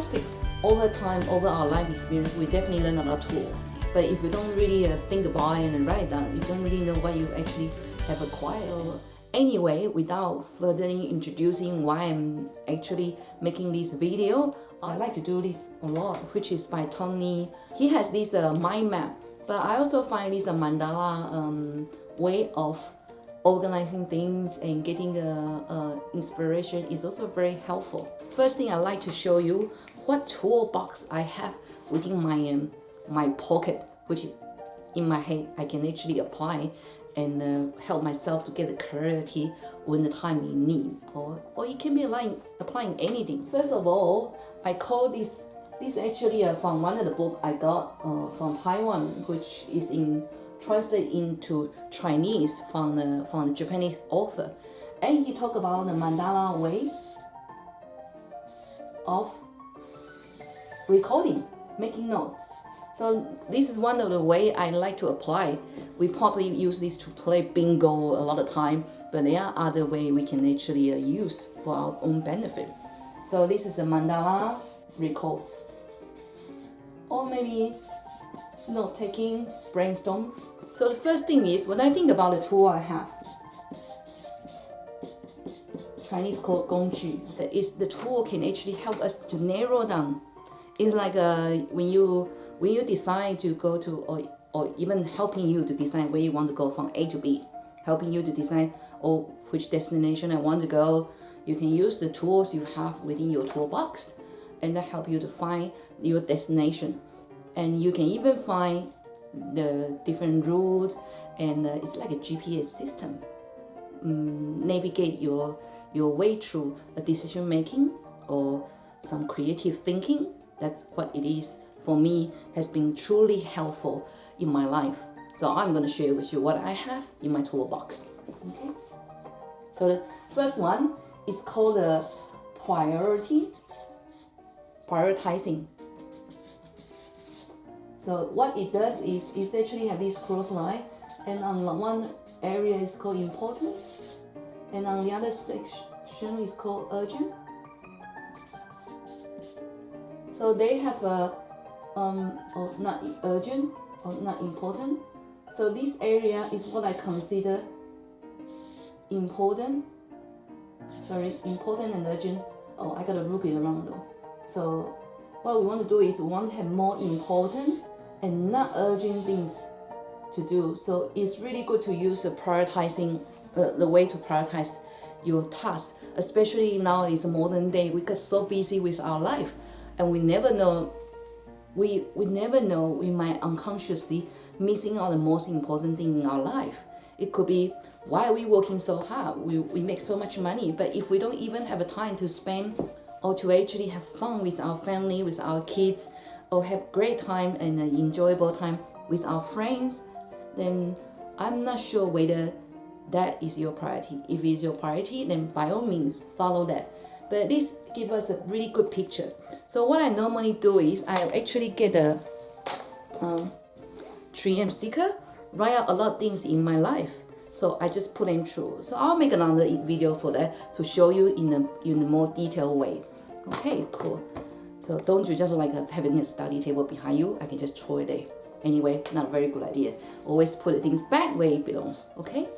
fantastic. Over time, over our life experience, we definitely learn about tool. But if you don't really think about it and write it down, you don't really know what you actually have acquired. So anyway, without further introducing why I'm actually making this video, I like to do this a lot, which is by Tony. He has this mind map, but I also find this mandala way of organizing things and getting inspiration is also very helpful. First thing I like to show you what toolbox I have within my pocket, which in my head I can actually apply and help myself to get the clarity when the time you need, or it can be like applying anything. First of all, I call this actually from one of the book I got from Taiwan, which is translated into Chinese from the Japanese author, and he talked about the mandala way of recording, making notes. So this is one of the way I like to apply. We probably use this to play bingo a lot of time, but there are other ways we can actually use for our own benefit. So this is a mandala record, or maybe note taking, brainstorm. So the first thing is, when I think about the tool I have, Chinese called 工具, that is the tool can actually help us to narrow down. It's like when you decide to go to, or even helping you to decide where you want to go from A to B, helping you to decide which destination I want to go, you can use the tools you have within your toolbox, and that help you to find your destination. And you can even find the different routes, and it's like a GPS system. Navigate your way through a decision making or some creative thinking. That's what it is for me, has been truly helpful in my life. So I'm going to share with you what I have in my toolbox. Okay. So the first one is called the prioritizing. So what it does is it's actually have this cross line, and on one area is called importance, and on the other section is called urgent. So they have a or not urgent or not important. So this area is what I consider important. Important and urgent. Oh, I gotta look it around though. So what we want to do is we want to have more important and not urgent things to do. So it's really good to use the prioritizing, the way to prioritize your tasks, especially now it's a modern day. We get so busy with our life, and we never know. We might unconsciously missing out the most important thing in our life. It could be, why are we working so hard? We make so much money, but if we don't even have a time to spend or to actually have fun with our family, with our kids, or have great time and an enjoyable time with our friends, then I'm not sure whether that is your priority. If it's your priority, then by all means follow that. But this gives us a really good picture. So what I normally do is I actually get a 3M sticker, write out a lot of things in my life. So I just put them through. So I'll make another video for that to show you in a more detailed way. Okay, cool. So don't you just like having a study table behind you? I can just throw it there. Anyway, not a very good idea. Always put the things back where it belongs. Okay?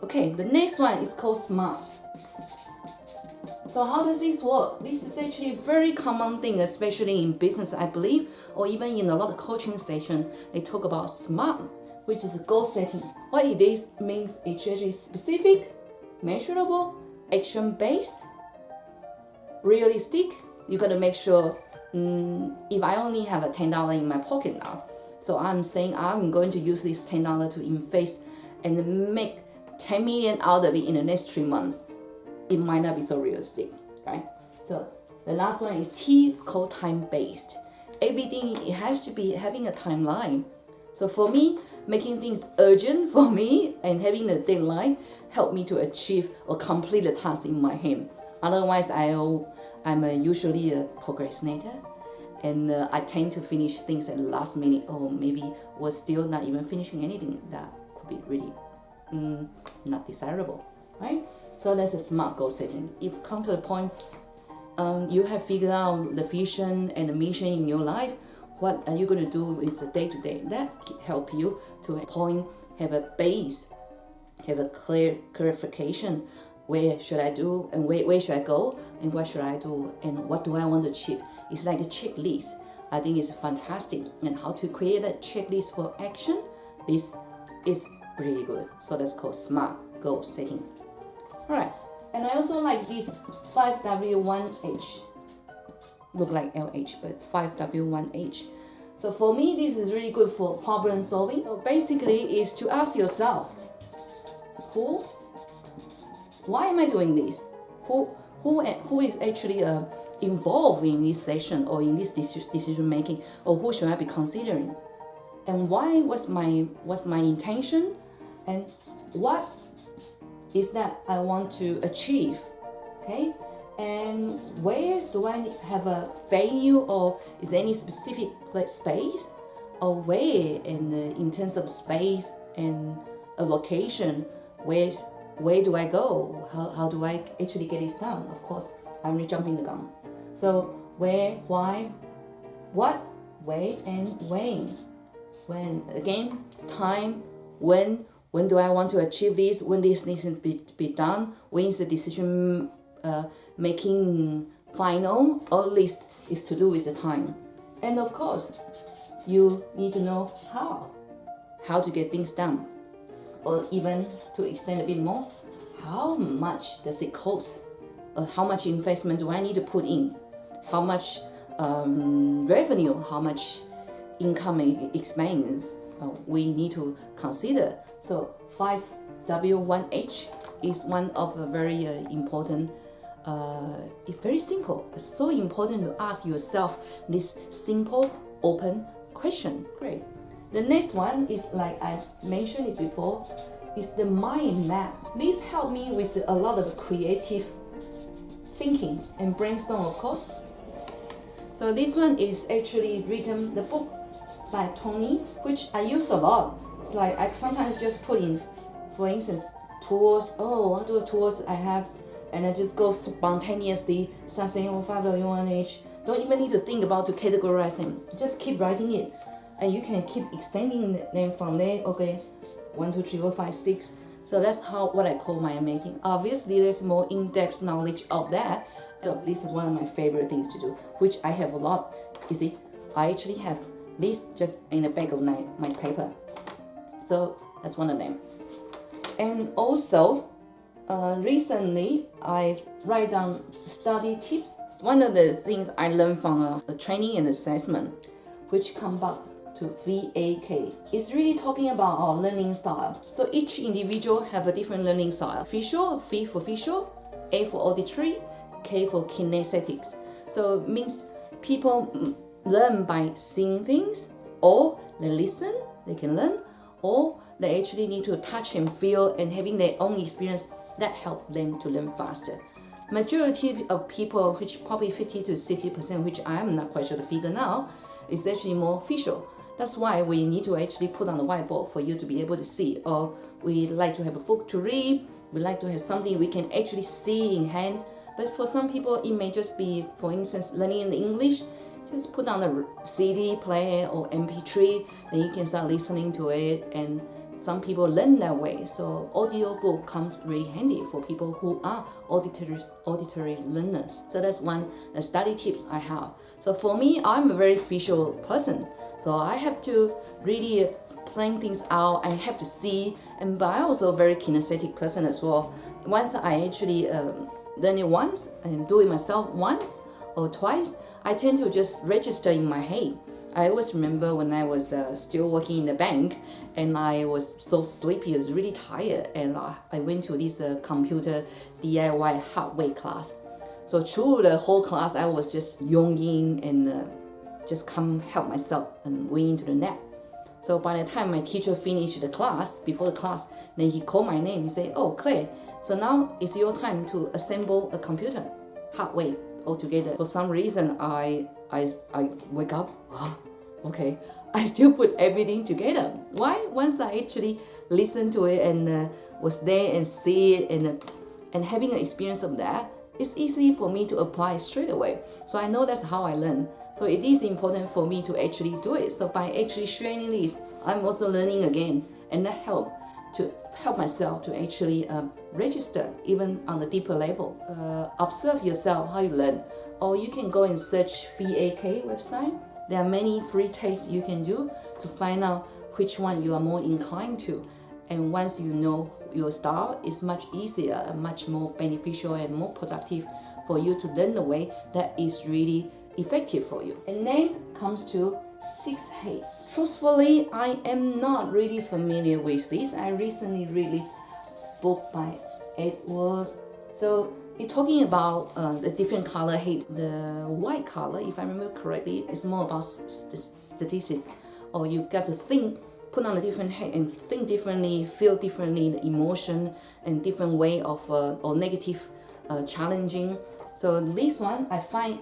Okay, the next one is called SMART. So how does this work? This is actually a very common thing, especially in business, I believe, or even in a lot of coaching sessions, they talk about SMART, which is goal setting. What it is means it's actually specific, measurable, action-based, realistic. You gotta make sure, if I only have a $10 in my pocket now, so I'm saying I'm going to use this $10 to invest and make 10 million out of it in the next 3 months. It might not be so realistic, right? So the last one is T, called time-based. Everything, it has to be having a timeline. So for me, making things urgent for me and having a deadline help me to achieve or complete the task in my hand. Otherwise, I'm usually a procrastinator, and I tend to finish things at the last minute, or maybe was still not even finishing anything. That could be really not desirable, right? So that's a SMART goal setting. If come to the point, you have figured out the vision and the mission in your life, what are you going to do with the day-to-day? That help you to have a base, have a clarification. Where should I do and where should I go and what should I do and what do I want to achieve? It's like a checklist. I think it's fantastic. And how to create a checklist for action, this is really good. So that's called SMART goal setting. Alright, and I also like this 5W1H. Look like LH, but 5W1H. So for me, this is really good for problem solving. So basically, is to ask yourself, why am I doing this? Who is actually involved in this session or in this decision making, or who should I be considering? And why was my intention? And what is that I want to achieve? Okay, and where do I have a venue, or is there any specific space, or where in terms of space and a location, where do I go? How do I actually get this done? Of course, I'm really jumping the gun. So where, why, what, where, and when. When again, time, when do I want to achieve this? When this needs to be done? When is the decision making final? All this is to do with the time. And of course, you need to know how to get things done. Or even to extend a bit more, how much does it cost? How much investment do I need to put in? How much revenue, how much income and expense we need to consider? So 5W1H is one of a very important, it's very simple, but so important to ask yourself this simple, open question. Great. The next one is, like I mentioned it before, is the mind map. This helped me with a lot of creative thinking and brainstorm, of course. So this one is actually written, the book by Tony, which I use a lot. It's like I sometimes just put in, for instance, tools. Oh, what are the tools I have? And I just go spontaneously start saying, oh, 5W1H. Don't even need to think about to categorize them. Just keep writing it. And you can keep extending them from there. Okay, 1, 2, 3, 4, 5, 6. So that's what I call mind making. Obviously, there's more in-depth knowledge of that. So this is one of my favorite things to do, which I have a lot. You see, I actually have this just in the back of my paper. So that's one of them. And also, recently I write down study tips. It's one of the things I learned from a training and assessment, which come back to VAK. It's really talking about our learning style. So each individual have a different learning style. Visual, V for visual, A for auditory, K for kinesthetics. So it means people learn by seeing things, or they listen, they can learn, or they actually need to touch and feel and having their own experience that help them to learn faster. Majority of people, which probably 50 to 60%, which I'm not quite sure the figure now, is actually more visual. That's why we need to actually put on the whiteboard for you to be able to see. Or we like to have a book to read, we like to have something we can actually see in hand. But for some people, it may just be, for instance, learning in English. Just put on a CD player or MP3, then you can start listening to it. And some people learn that way. So audio book comes really handy for people who are auditory learners. So that's one study tips I have. So for me, I'm a very visual person. So I have to really plan things out. I have to see. But I'm also a very kinesthetic person as well. Once I actually learn it once and do it myself once or twice, I tend to just register in my head. I always remember when I was still working in the bank and I was so sleepy, I was really tired, and I went to this computer DIY hardware class. So through the whole class, I was just yawning and just can't help myself and went into the nap. So by the time my teacher finished the class, before the class, then he called my name. He said, "Oh, Claire, so now it's your time to assemble a computer hardware altogether." For some reason, I wake up, okay, I still put everything together. Why? Once I actually listened to it and was there and see it and having an experience of that, it's easy for me to apply straight away. So I know that's how I learn. So it is important for me to actually do it. So by actually sharing this, I'm also learning again, and that help myself to actually register even on the deeper level. Observe yourself how you learn, or you can go and search VAK website. There are many free tests you can do to find out which one you are more inclined to. And once you know your style, it's much easier and much more beneficial and more productive for you to learn the way that is really effective for you. And then comes to 6-8. Truthfully, I am not really familiar with this. I recently read this book by Edward. So it's talking about the different color hate. The white color, if I remember correctly, is more about statistics, or you got to think, put on a different hat and think differently, feel differently, the emotion and different way of or negative challenging. So this one I find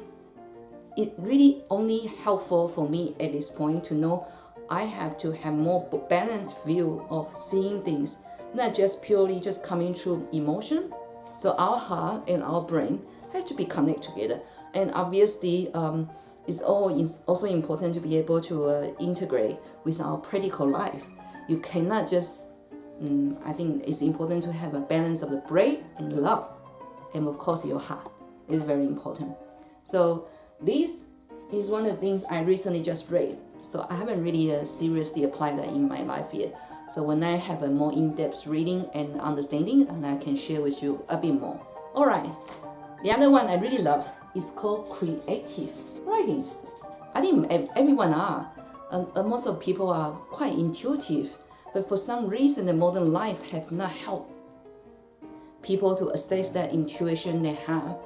it really only helpful for me at this point to know I have to have more balanced view of seeing things, not just purely just coming through emotion. So our heart and our brain have to be connected together, and obviously it's also important to be able to integrate with our practical life. You cannot just I think it's important to have a balance of the brain and love, and of course your heart is very important. So this is one of the things I recently just read. So I haven't really seriously applied that in my life yet. So when I have a more in-depth reading and understanding, and I can share with you a bit more. Alright, the other one I really love is called creative writing. I think everyone are. Most of people are quite intuitive, but for some reason the modern life have not helped people to assess that intuition they have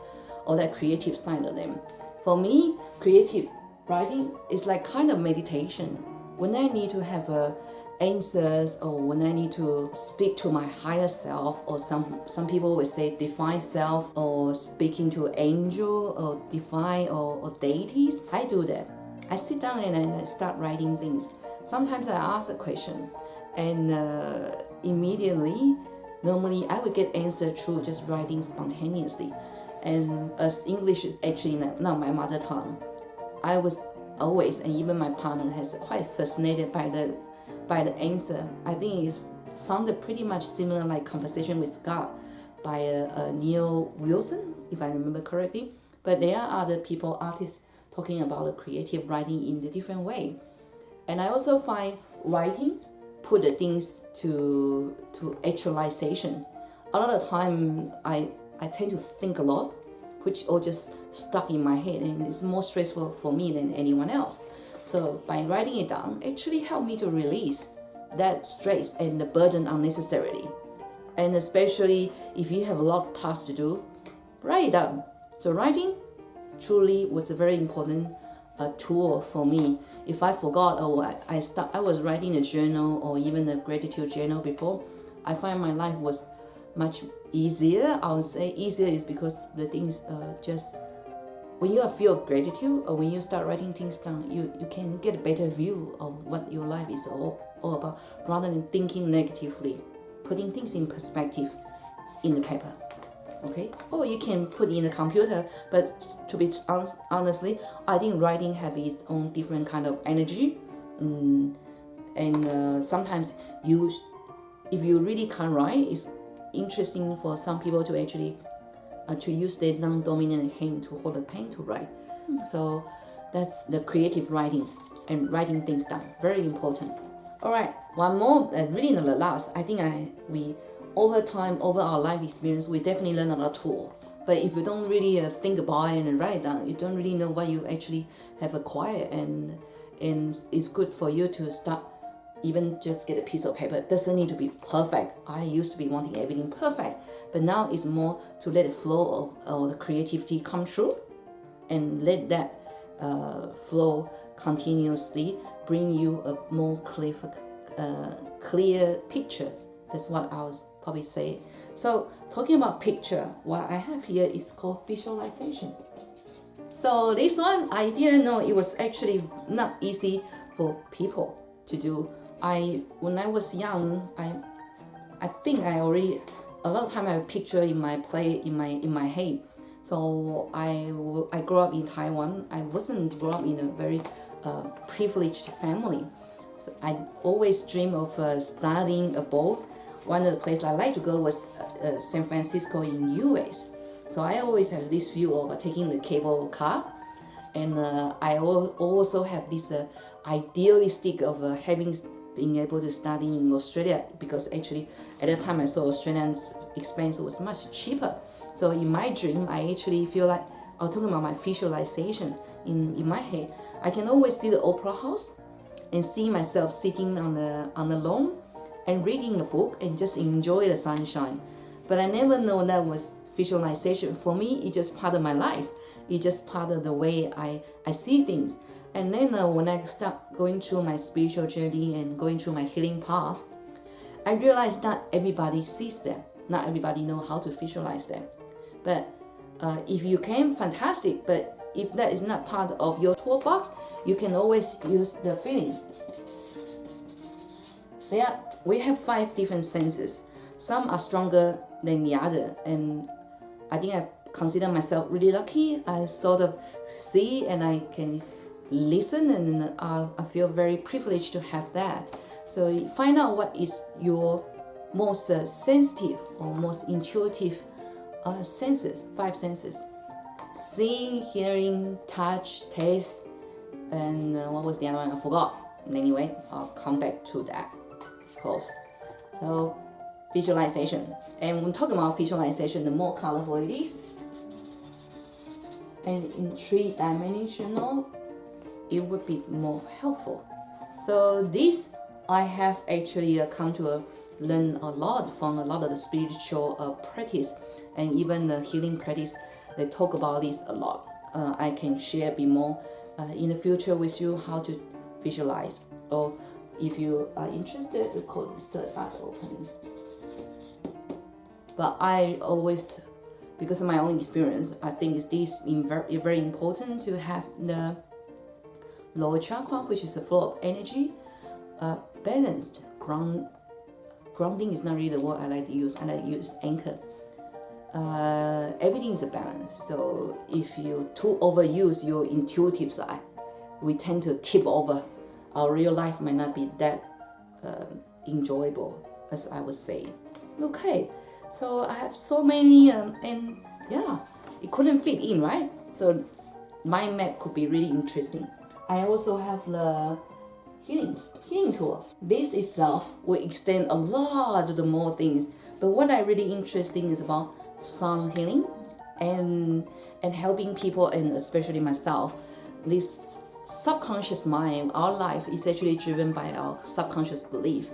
or that creative side of them. For me, creative writing is like kind of meditation. When I need to have answers, or when I need to speak to my higher self, or some people would say divine self, or speaking to angel or divine or deities, I do that. I sit down and I start writing things. Sometimes I ask a question, and immediately, normally I would get answer through just writing spontaneously. And as English is actually not my mother tongue, I was always, and even my partner has quite fascinated by the answer. I think it sounded pretty much similar like Conversation with God by Neil Wilson, if I remember correctly. But there are other people, artists, talking about the creative writing in a different way. And I also find writing put the things to actualization. A lot of time I tend to think a lot, which all just stuck in my head, and it's more stressful for me than anyone else. So by writing it down, actually helped me to release that stress and the burden unnecessarily. And especially if you have a lot of tasks to do, write it down. So writing truly was a very important tool for me. If I forgot, I was writing a journal or even a gratitude journal before, I find my life was much easier. I would say easier is because the things just when you feel of gratitude, or when you start writing things down, you can get a better view of what your life is all about, rather than thinking negatively, putting things in perspective in the paper. Okay, or you can put in the computer, but to be honestly, I think writing have its own different kind of energy, and sometimes if you really can't write, it's interesting for some people to actually to use their non-dominant hand to hold a pen to write. So that's the creative writing and writing things down, very important. All right, one more, really not the last. I think we over time, over our life experience, we definitely learn a lot of tools. But if you don't really think about it and write it down, you don't really know what you actually have acquired, and it's good for you to start. Even just get a piece of paper. It doesn't need to be perfect. I used to be wanting everything perfect, but now it's more to let the flow of the creativity come through, and let that flow continuously bring you a more clear picture. That's what I would probably say. So talking about picture, what I have here is called visualization. So this one, I didn't know it was actually not easy for people to do. When I was young, I think I already, a lot of time I have a picture in my head. So I grew up in Taiwan. I wasn't grew up in a very privileged family. So I always dream of studying abroad. One of the places I like to go was San Francisco in US. So I always have this view of taking the cable car, and I also have this idealistic of being able to study in Australia, because actually at the time I saw Australian's expense was much cheaper. So in my dream, I actually feel like, I'm talking about my visualization in my head, I can always see the opera house and see myself sitting on the lawn and reading a book and just enjoy the sunshine. But I never know that was visualization. For me, it's just part of my life. It's just part of the way I see things. And then when I start going through my spiritual journey and going through my healing path, I realized that everybody sees them. Not everybody knows how to visualize them. But if you can, fantastic. But if that is not part of your toolbox, you can always use the feeling. We have 5 different senses. Some are stronger than the other, and I think I consider myself really lucky. I sort of see and I can listen, and I feel very privileged to have that. So find out what is your most sensitive or most intuitive senses, 5 senses. Seeing, hearing, touch, taste, and what was the other one? I forgot. Anyway, I'll come back to that, of course. So visualization. And when talking about visualization, the more colorful it is, and in 3-dimensional, it would be more helpful. So this I have actually come to learn a lot from a lot of the spiritual practice and even the healing practice. They talk about this a lot. I can share a bit more in the future with you how to visualize. Or if you are interested, we call this third eye opening. But I always, because of my own experience, I think this is very important to have the lower chakra, which is the flow of energy, balanced. Grounding is not really the word I like to use. I like to use anchor. Everything is a balance. So if you too overuse your intuitive side, we tend to tip over. Our real life might not be that enjoyable, as I would say. Okay, so I have so many, and yeah, it couldn't fit in, right? So mind map could be really interesting. I also have the healing tool. This itself will extend a lot of the more things. But what I really interesting is about sound healing and helping people, and especially myself. This subconscious mind, our life is actually driven by our subconscious belief.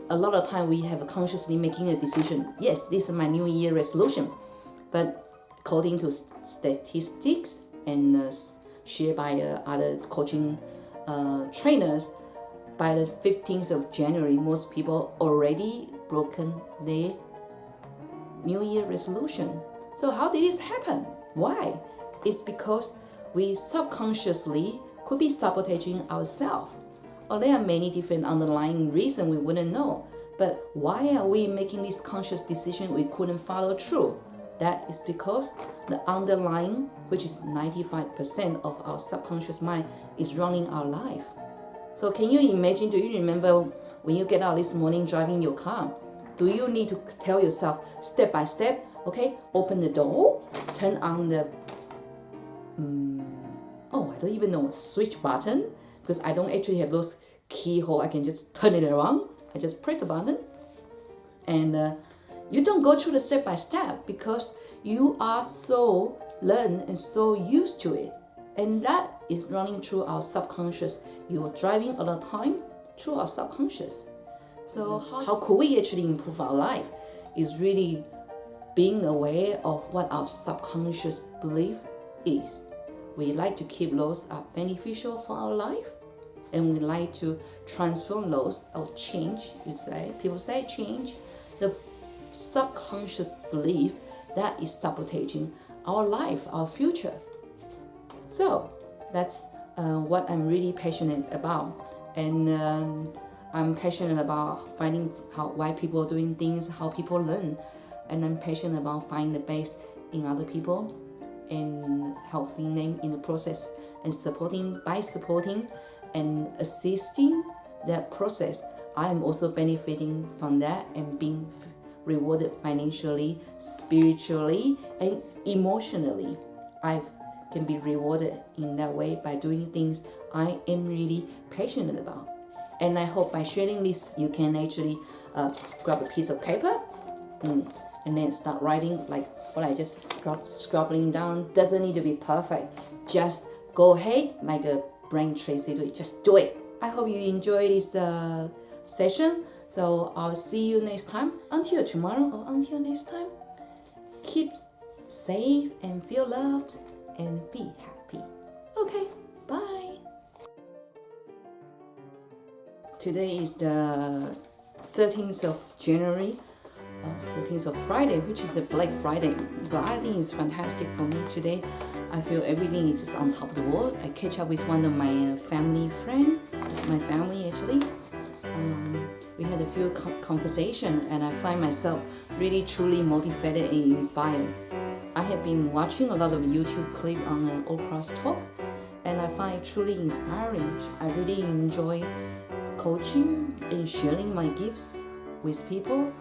A lot of time we have consciously making a decision. Yes, this is my New Year resolution. But according to statistics and shared by other coaching trainers, by the 15th of January, most people already broken their New Year resolution. So how did this happen? Why? It's because we subconsciously could be sabotaging ourselves. Or there are many different underlying reasons we wouldn't know. But why are we making this conscious decision we couldn't follow through? That is because the underlying, which is 95% of our subconscious mind, is running our life. So can you imagine, do you remember when you get out this morning driving your car? Do you need to tell yourself step by step, okay, open the door, turn on the, I don't even know, switch button, because I don't actually have those keyhole, I can just turn it around. I just press the button. And you don't go through the step by step because you are so learned and so used to it. And that is running through our subconscious. You are driving all the time through our subconscious. So how could we actually improve our life? Is really being aware of what our subconscious belief is. We like to keep those are beneficial for our life, and we like to transform those or change. People say change the subconscious belief that is sabotaging our life, our future. So that's what I'm really passionate about, and I'm passionate about finding why people are doing things, how people learn, and I'm passionate about finding the best in other people, and helping them in the process, and supporting and assisting that process. I am also benefiting from that and being rewarded financially, spiritually, and emotionally. I can be rewarded in that way by doing things I am really passionate about. And I hope by sharing this, you can actually grab a piece of paper and then start writing like what I just scribbling down. Doesn't need to be perfect. Just go ahead, like a brain Tracy do it. Just do it. I hope you enjoy this session. So I'll see you next time. Until tomorrow or until next time, keep safe and feel loved and be happy. Okay, bye. Today is the 13th of January, 13th of Friday, which is the Black Friday. But I think it's fantastic for me today. I feel everything is just on top of the world. I catch up with one of my family actually. We had a few conversations, and I find myself really truly motivated and inspired. I have been watching a lot of YouTube clips on Oprah's talk, and I find it truly inspiring. I really enjoy coaching and sharing my gifts with people,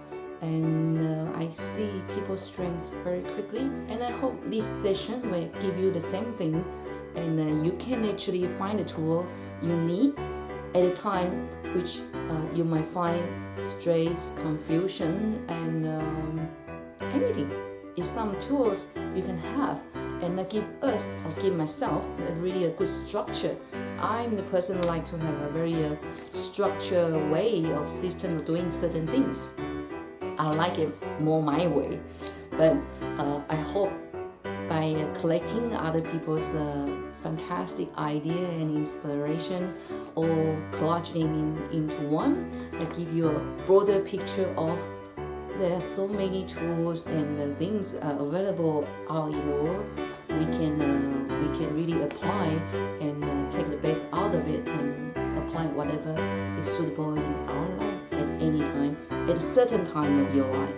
and I see people's strengths very quickly, and I hope this session will give you the same thing, and you can actually find a tool you need at a time which you might find stress, confusion, and anything. It's some tools you can have, and give us or give myself a good structure. I'm the person who like to have a very structured way of system of doing certain things. I like it more my way, but I hope by collecting other people's fantastic idea and inspiration, or collage them into one, I give you a broader picture of there are so many tools and things available out in the world. We can really apply and take the best out of it and apply whatever is suitable in our life at any time, at a certain time of your life.